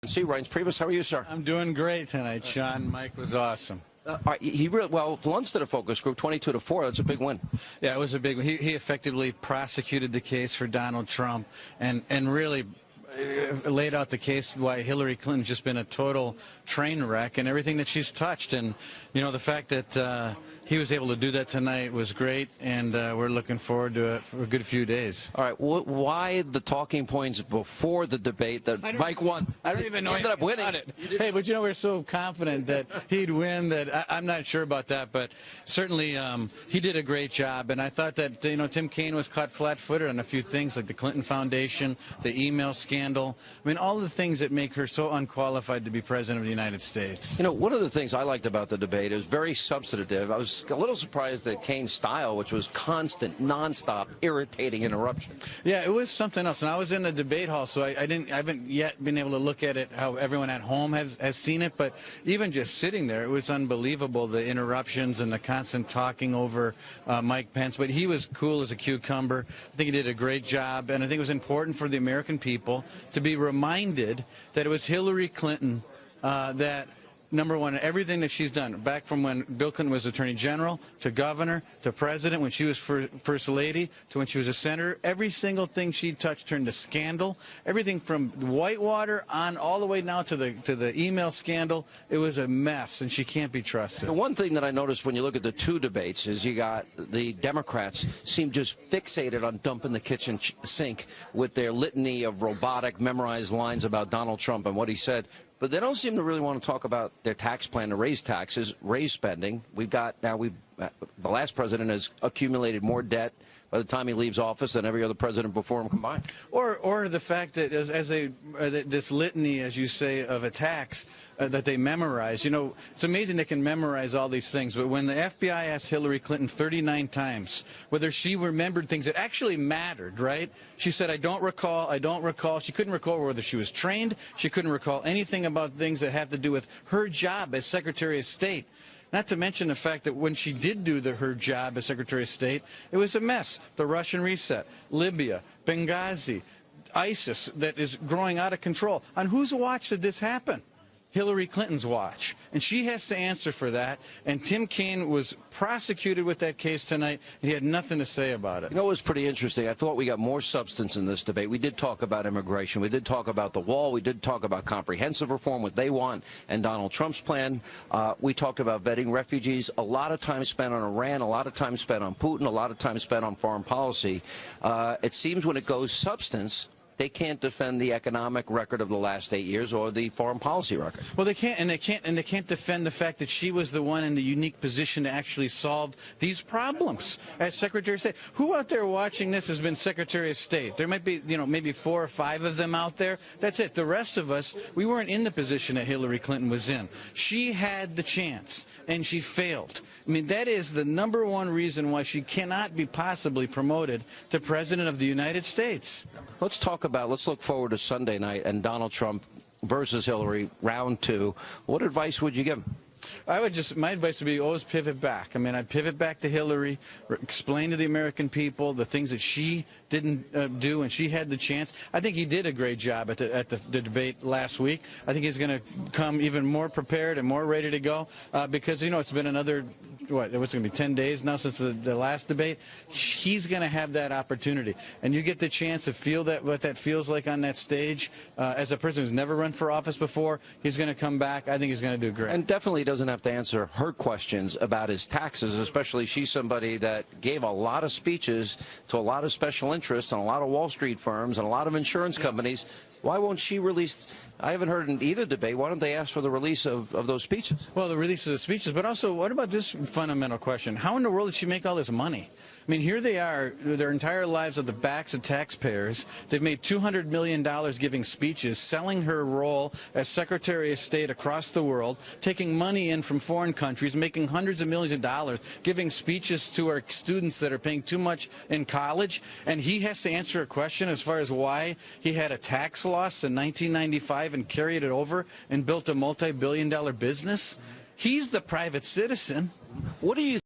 UP Reince Priebus, how are you, sir? I'm doing great tonight, Sean. Mike was awesome. Well, Luntz did a focus group, 22-4. That's a big win. Yeah, it was a big one. He effectively prosecuted the case for Donald Trump and really laid out the case why Hillary Clinton's just been a total train wreck and everything that she's touched. And, you know, the fact that he was able to do that tonight was great, and we're looking forward to it for a good few days. All right, why the talking points before the debate that Mike won? I don't even know he ended up winning. It. Hey, but you know, we're so confident that he'd win that I'm not sure about that, but certainly he did a great job. And I thought that, you know, Tim Kaine was caught flat-footed on a few things like the Clinton Foundation, the email scandal. I mean, all the things that make her so unqualified to be president of the United States. You know, one of the things I liked about the debate is very substantive. I was a little surprised at Kaine's style, which was constant, nonstop, irritating interruption. Yeah, it was something else. And I was in the debate hall, so I haven't yet been able to look at it how everyone at home has seen it. But even just sitting there, it was unbelievable, the interruptions and the constant talking over Mike Pence. But he was cool as a cucumber. I think he did a great job. And I think it was important for the American people to be reminded that it was Hillary Clinton that, number one, everything that she's done, back from when Bill Clinton was Attorney General, to governor, to president, when she was First Lady, to when she was a senator, every single thing she touched turned to scandal. Everything from Whitewater on all the way now to the email scandal, it was a mess, and she can't be trusted. The one thing that I noticed when you look at the two debates is you got the Democrats seem just fixated on dumping the kitchen sink with their litany of robotic, memorized lines about Donald Trump and what he said. But they don't seem to really want to talk about their tax plan to raise taxes, raise spending. The last president has accumulated more debt by the time he leaves office than every other president before him combined. Or the fact that this litany, as you say, of attacks that they memorize. You know, it's amazing they can memorize all these things. But when the FBI asked Hillary Clinton 39 times whether she remembered things that actually mattered, right? She said, I don't recall, I don't recall. She couldn't recall whether she was trained. She couldn't recall anything about things that had to do with her job as Secretary of State. Not to mention the fact that when she did do her job as Secretary of State, it was a mess. The Russian reset, Libya, Benghazi, ISIS that is growing out of control. On whose watch did this happen? Hillary Clinton's watch. And she has to answer for that. And Tim Kaine was prosecuted with that case tonight, and he had nothing to say about it. You know, it was pretty interesting. I thought we got more substance in this debate. We did talk about immigration. We did talk about the wall. We did talk about comprehensive reform, what they want, and Donald Trump's plan. We talked about vetting refugees. A lot of time spent on Iran, a lot of time spent on Putin, a lot of time spent on foreign policy. It seems when it goes substance, they can't defend the economic record of the last 8 years or the foreign policy record. Well, they can't defend the fact that she was the one in the unique position to actually solve these problems as Secretary of State. Who out there watching this has been Secretary of State? There might be, you know, maybe 4 or 5 of them out there. That's it. The rest of us, we weren't in the position that Hillary Clinton was in. She had the chance, and she failed. I mean, that is the #1 reason why she cannot be possibly promoted to President of the United States. Let's look forward to Sunday night and Donald Trump versus Hillary, round 2. What advice would you give him? My advice would be always pivot back. I mean, I'd pivot back to Hillary, explain to the American people the things that she didn't do, and she had the chance. I think he did a great job at the debate last week. I think he's going to come even more prepared and more ready to go because, you know, it's been another, what's going to be 10 days now since the last debate. He's going to have that opportunity, and you get the chance to feel what that feels like on that stage. As a person who's never run for office before, he's going to come back. I think he's going to do great. And definitely doesn't have to answer her questions about his taxes, especially she's somebody that gave a lot of speeches to a lot of special interests and a lot of Wall Street firms and a lot of insurance companies. Why won't she release? I haven't heard in either debate. Why don't they ask for the release of those speeches? Well, the release of the speeches, but also, what about this fundamental question? How in the world did she make all this money? I mean, here they are, their entire lives at the backs of taxpayers. They've made $200 million giving speeches, selling her role as Secretary of State across the world, taking money in from foreign countries, making hundreds of millions of dollars, giving speeches to our students that are paying too much in college. And he has to answer a question as far as why he had a tax loss in 1995 and carried it over and built a multi-billion-dollar business. He's the private citizen. What do you